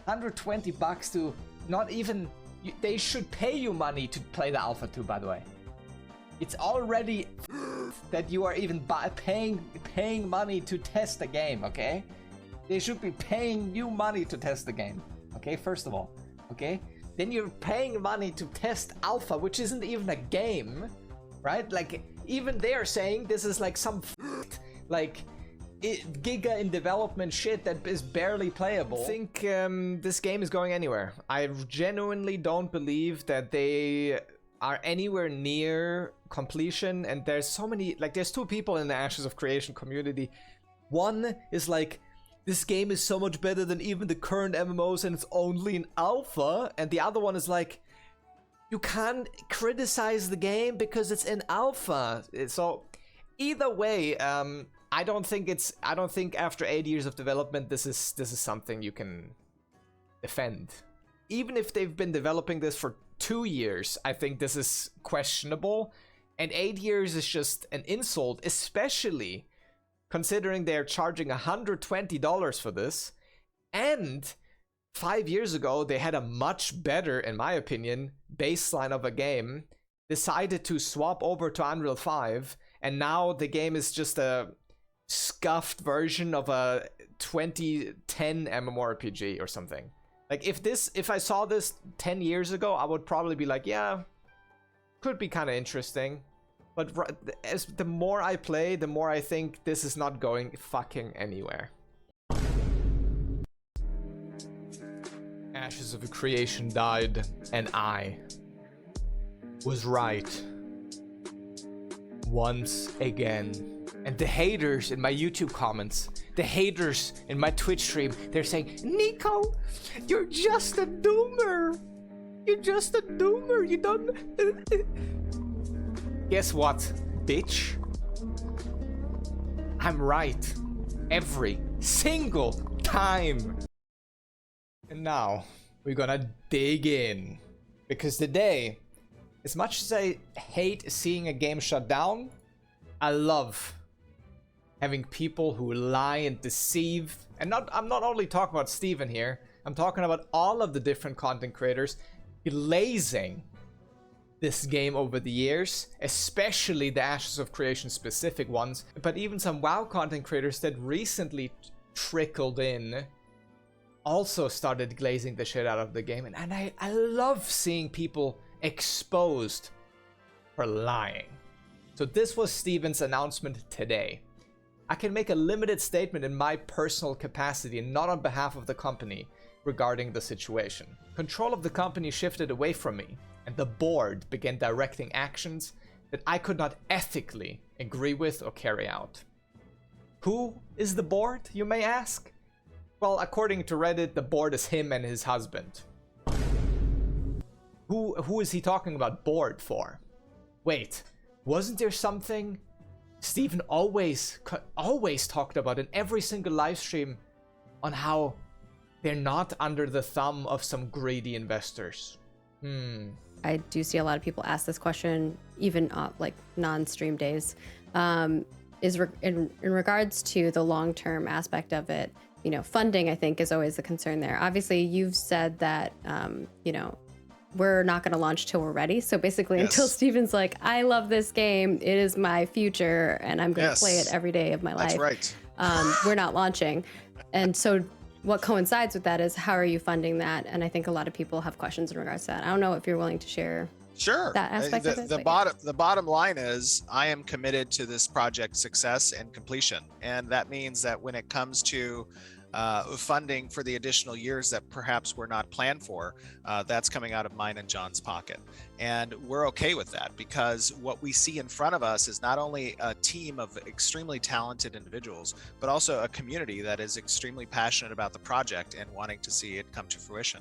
$120 to not even... They should pay you money to play the alpha too, by the way. It's already that you are even paying money to test the game, okay? They should be paying you money to test the game, okay? First of all, okay? Then you're paying money to test alpha, which isn't even a game, right? Like, even they're saying this is like some like giga in development shit that is barely playable. I think this game is going anywhere. I genuinely don't believe that they are anywhere near completion, and there's so many, like, there's two people in the Ashes of Creation community. One is like, this game is so much better than even the current MMOs and it's only in alpha, and the other one is like, you can't criticize the game because it's in alpha. So either way, I don't think after 8 years of development this is something you can defend. Even if they've been developing this for 2 years, I think this is questionable, and 8 years is just an insult, especially considering they're charging $120 for this, and 5 years ago they had a much better, in my opinion, baseline of a game, decided to swap over to Unreal 5, and now the game is just a scuffed version of a 2010 MMORPG or something. Like, if I saw this 10 years ago, I would probably be like, yeah, could be kind of interesting. But as the more I play, the more I think this is not going fucking anywhere. Ashes of Creation died, and I was right. Once again. And the haters in my YouTube comments, the haters in my Twitch stream, they're saying, Nico, you're just a doomer. You're just a doomer. You don't... Guess what, bitch? I'm right. Every single time. And now, we're gonna dig in. Because today, as much as I hate seeing a game shut down, I love having people who lie and deceive. And I'm not only talking about Steven here, I'm talking about all of the different content creators glazing this game over the years, especially the Ashes of Creation specific ones, but even some WoW content creators that recently trickled in also started glazing the shit out of the game. And I love seeing people exposed for lying. So this was Steven's announcement today. I can make a limited statement in my personal capacity and not on behalf of the company regarding the situation. Control of the company shifted away from me, and the board began directing actions that I could not ethically agree with or carry out. Who is the board, you may ask? Well, according to Reddit, the board is him and his husband. Who is he talking about board for? Wait, wasn't there something Steven always talked about in every single live stream on how they're not under the thumb of some greedy investors? I do see a lot of people ask this question, even like non-stream days. In regards to the long-term aspect of it, you know, funding, I think, is always the concern there. Obviously, you've said that, you know, we're not going to launch till we're ready. So basically, until Steven's like, I love this game, it is my future, and I'm going to play it every day of my life. That's right. We're not launching. And so what coincides with that is, how are you funding that? And I think a lot of people have questions in regards to that. I don't know if you're willing to share that aspect of it. The bottom line is, I am committed to this project's success and completion. And that means that when it comes to funding for the additional years that perhaps were not planned for, that's coming out of mine and John's pocket. And we're okay with that, because what we see in front of us is not only a team of extremely talented individuals, but also a community that is extremely passionate about the project and wanting to see it come to fruition.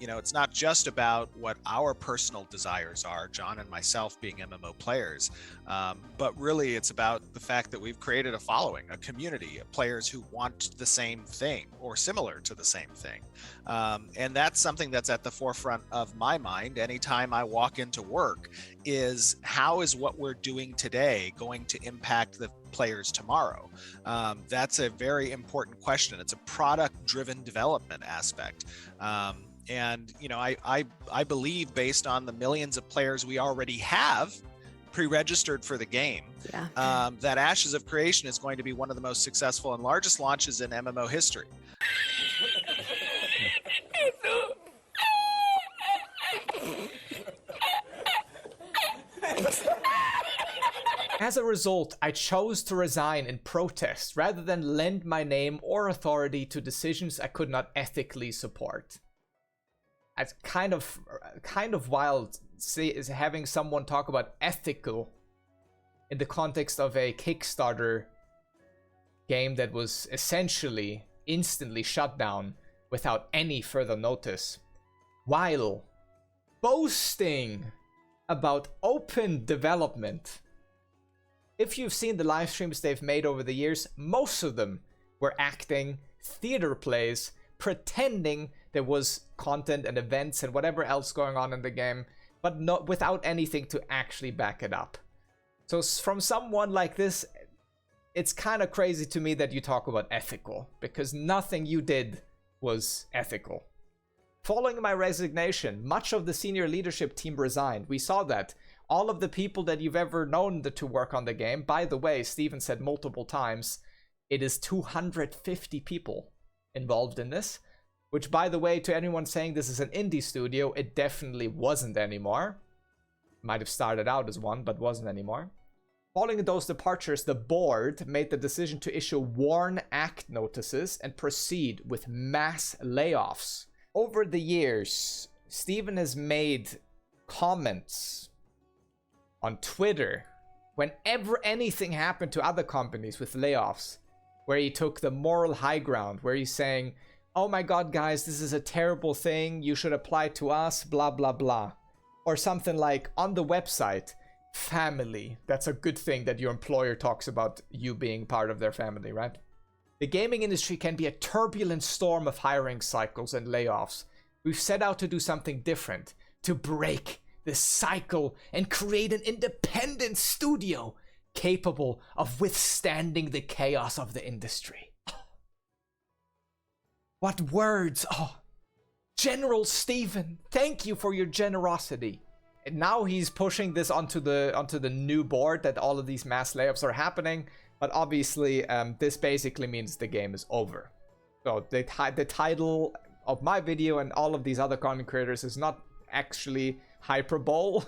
You know, it's not just about what our personal desires are, John and myself being MMO players, but really it's about the fact that we've created a following, a community of players who want the same same thing or similar to the same thing. And that's something that's at the forefront of my mind anytime I walk into work, is how is what we're doing today going to impact the players tomorrow? That's a very important question. It's a product-driven development aspect. And you know, I believe, based on the millions of players we already have pre-registered for the game, that Ashes of Creation is going to be one of the most successful and largest launches in MMO history. As a result, I chose to resign in protest rather than lend my name or authority to decisions I could not ethically support. It's kind of wild is having someone talk about ethical in the context of a Kickstarter game that was essentially instantly shut down without any further notice, while boasting about open development. If you've seen the live streams they've made over the years, most of them were acting, theater plays, pretending there was content and events and whatever else going on in the game, but not without anything to actually back it up. So from someone like this, it's kind of crazy to me that you talk about ethical, because nothing you did was ethical. Following my resignation, much of the senior leadership team resigned. We saw that. All of the people that you've ever known to work on the game, by the way, Steven said multiple times, it is 250 people involved in this. Which, by the way, to anyone saying this is an indie studio, it definitely wasn't anymore. Might have started out as one, but wasn't anymore. Following those departures, the board made the decision to issue WARN Act notices and proceed with mass layoffs. Over the years, Steven has made comments on Twitter whenever anything happened to other companies with layoffs, where he took the moral high ground, where he's saying, oh my god, guys, this is a terrible thing, you should apply to us, blah blah blah. Or something like, on the website, family. That's a good thing that your employer talks about you being part of their family, right? The gaming industry can be a turbulent storm of hiring cycles and layoffs. We've set out to do something different, to break this cycle and create an independent studio capable of withstanding the chaos of the industry. What words! Oh, General Steven, thank you for your generosity. And now he's pushing this onto the new board that all of these mass layoffs are happening. But obviously, this basically means the game is over. So the title of my video and all of these other content creators is not actually hyperbole.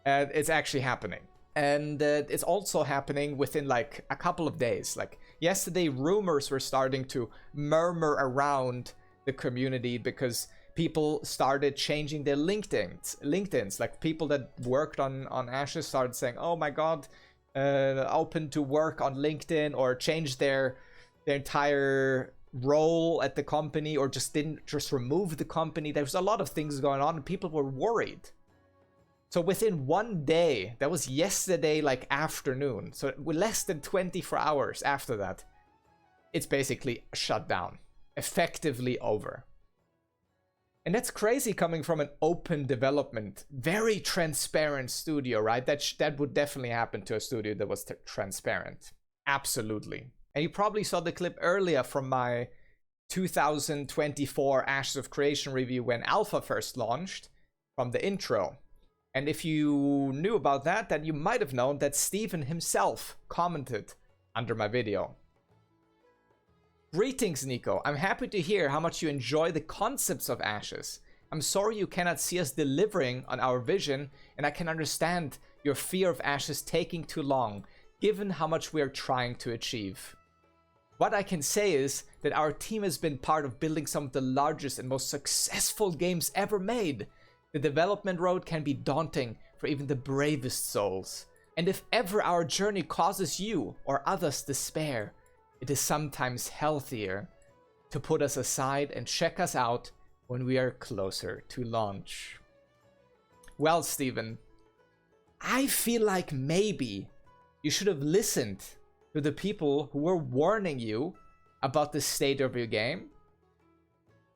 It's actually happening. And it's also happening within like a couple of days. Like yesterday, rumors were starting to murmur around the community because people started changing their LinkedIns. Like people that worked on Ashes started saying, oh my god, open to work on LinkedIn, or changed their entire role at the company, or just remove the company. There was a lot of things going on and people were worried. So within one day, that was yesterday, like afternoon, so less than 24 hours after that, it's basically shut down, effectively over. And that's crazy coming from an open development, very transparent studio, right? That would definitely happen to a studio that was transparent. Absolutely. And you probably saw the clip earlier from my 2024 Ashes of Creation review when Alpha first launched, from the intro. And if you knew about that, then you might have known that Steven himself commented under my video. Greetings, Nico. I'm happy to hear how much you enjoy the concepts of Ashes. I'm sorry you cannot see us delivering on our vision, and I can understand your fear of Ashes taking too long, given how much we are trying to achieve. What I can say is that our team has been part of building some of the largest and most successful games ever made. The development road can be daunting for even the bravest souls. And if ever our journey causes you or others despair, it is sometimes healthier to put us aside and check us out when we are closer to launch. Well, Steven, I feel like maybe you should have listened to the people who were warning you about the state of your game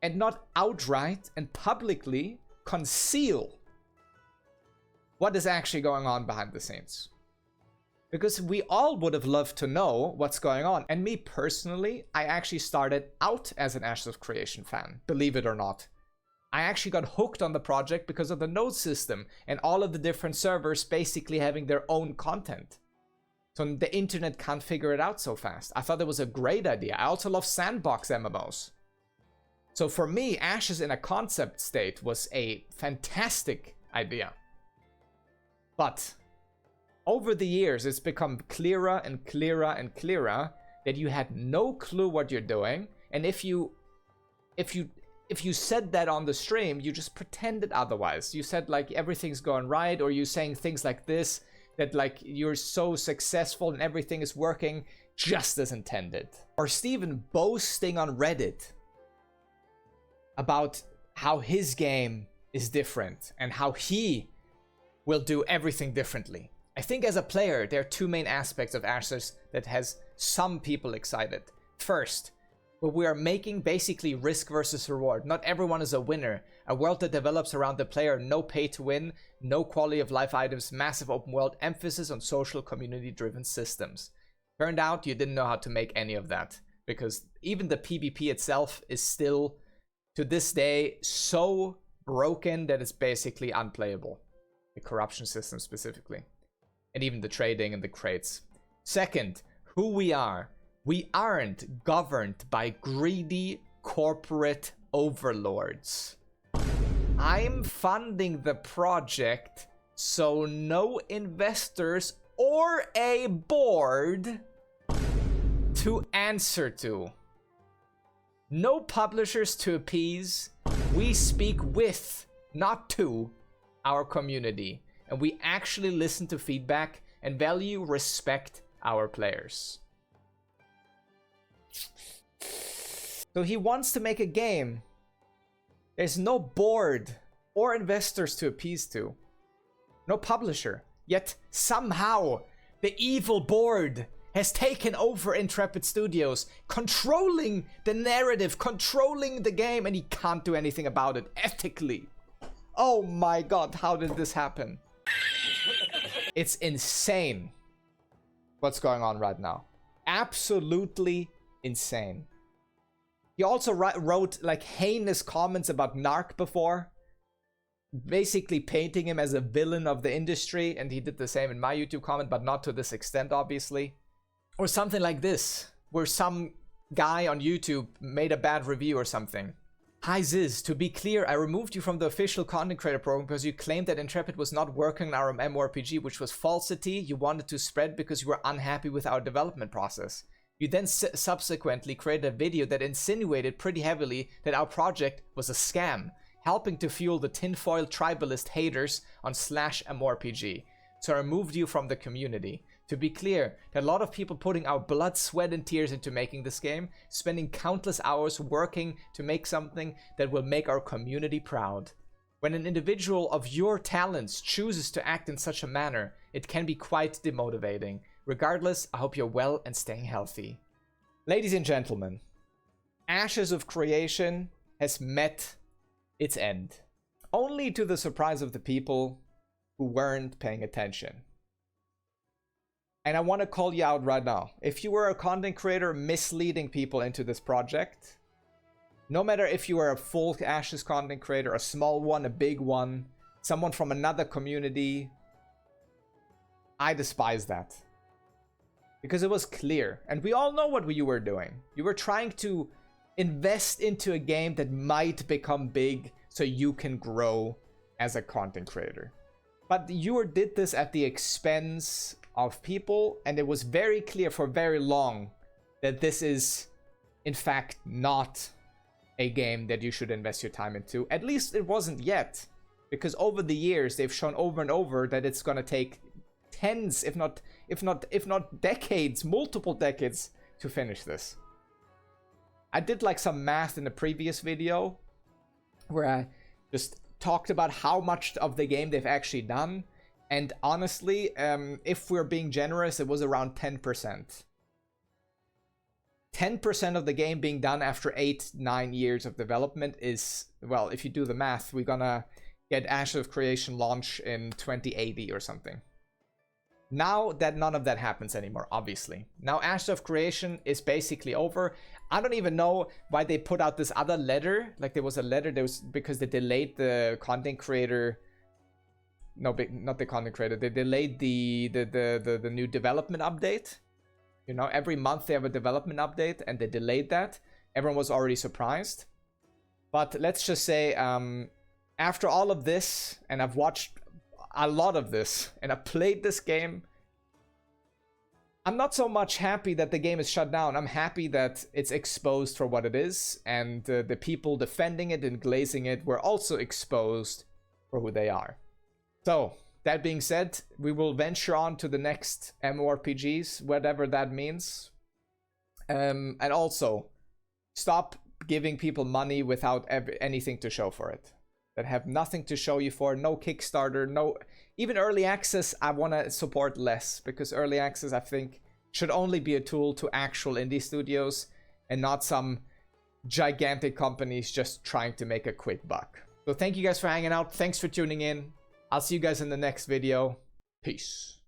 and not outright and publicly conceal what is actually going on behind the scenes. Because we all would have loved to know what's going on. And me personally, I actually started out as an Ashes of Creation fan, believe it or not. I actually got hooked on the project because of the node system and all of the different servers basically having their own content. So the internet can't figure it out so fast. I thought it was a great idea. I also love sandbox MMOs. So for me, Ashes in a concept state was a fantastic idea. But over the years, it's become clearer and clearer and clearer that you had no clue what you're doing. And if you said that on the stream, you just pretended otherwise. You said like everything's going right, or you saying things like this, that like you're so successful and everything is working just as intended. Or Steven boasting on Reddit about how his game is different and how he will do everything differently. I think as a player, there are two main aspects of Ashes that has some people excited. First, but we are making basically risk versus reward. Not everyone is a winner. A world that develops around the player, no pay to win, no quality of life items, massive open world, emphasis on social community driven systems. Turned out you didn't know how to make any of that, because even the PvP itself is still, to this day, so broken that it's basically unplayable. The corruption system specifically. And even the trading and the crates. Second, who we are. We aren't governed by greedy corporate overlords. I'm funding the project so no investors or a board to answer to. No publishers to appease. We speak with, not to, our community. And we actually listen to feedback and value, respect our players. So he wants to make a game. There's no board or investors to appease to. No publisher. Yet somehow the evil board has taken over Intrepid Studios, controlling the narrative, controlling the game, and he can't do anything about it ethically. Oh my god, how did this happen? It's insane what's going on right now. Absolutely insane. He also wrote like heinous comments about Narc before, basically painting him as a villain of the industry, and he did the same in my YouTube comment, but not to this extent, obviously. Or something like this, where some guy on YouTube made a bad review or something. Hi Ziz, to be clear, I removed you from the official content creator program because you claimed that Intrepid was not working on our MMORPG, which was falsity you wanted to spread because you were unhappy with our development process. You then subsequently created a video that insinuated pretty heavily that our project was a scam, helping to fuel the tinfoil tribalist haters on /MMORPG. So I removed you from the community. To be clear, there are a lot of people putting our blood, sweat, and tears into making this game, spending countless hours working to make something that will make our community proud. When an individual of your talents chooses to act in such a manner, it can be quite demotivating. Regardless, I hope you're well and staying healthy. Ladies and gentlemen, Ashes of Creation has met its end. Only to the surprise of the people who weren't paying attention. And I want to call you out right now. If you were a content creator misleading people into this project, no matter if you were a full Ashes content creator, a small one, a big one, someone from another community, I despise that. Because it was clear, and we all know what you were doing. You were trying to invest into a game that might become big so you can grow as a content creator. But you did this at the expense of people, and it was very clear for very long that this is, in fact, not a game that you should invest your time into. At least it wasn't yet, because over the years they've shown over and over that it's gonna take tens, if not decades, multiple decades to finish this. I did like some math in the previous video where I just talked about how much of the game they've actually done, and honestly, if we're being generous, it was around 10%. 10% of the game being done after 8-9 years of development is, well, if you do the math, we're gonna get Ashes of Creation launch in 2080 or something. Now that none of that happens anymore, obviously. Now Ashes of Creation is basically over. I don't even know why they put out this other letter. Like, there was a letter, there was, because they delayed the content creator. No, not the content creator. They delayed the new development update. You know, every month they have a development update, and they delayed that. Everyone was already surprised. But let's just say, after all of this, and I've watched a lot of this, and I've played this game, I'm not so much happy that the game is shut down. I'm happy that it's exposed for what it is, and the people defending it and glazing it were also exposed for who they are. So, that being said, we will venture on to the next MMORPGs, whatever that means. And also, stop giving people money without anything to show for it. That have nothing to show you for, no Kickstarter, no... Even early access, I want to support less, because early access, I think, should only be a tool to actual indie studios and not some gigantic companies just trying to make a quick buck. So thank you guys for hanging out. Thanks for tuning in. I'll see you guys in the next video. Peace.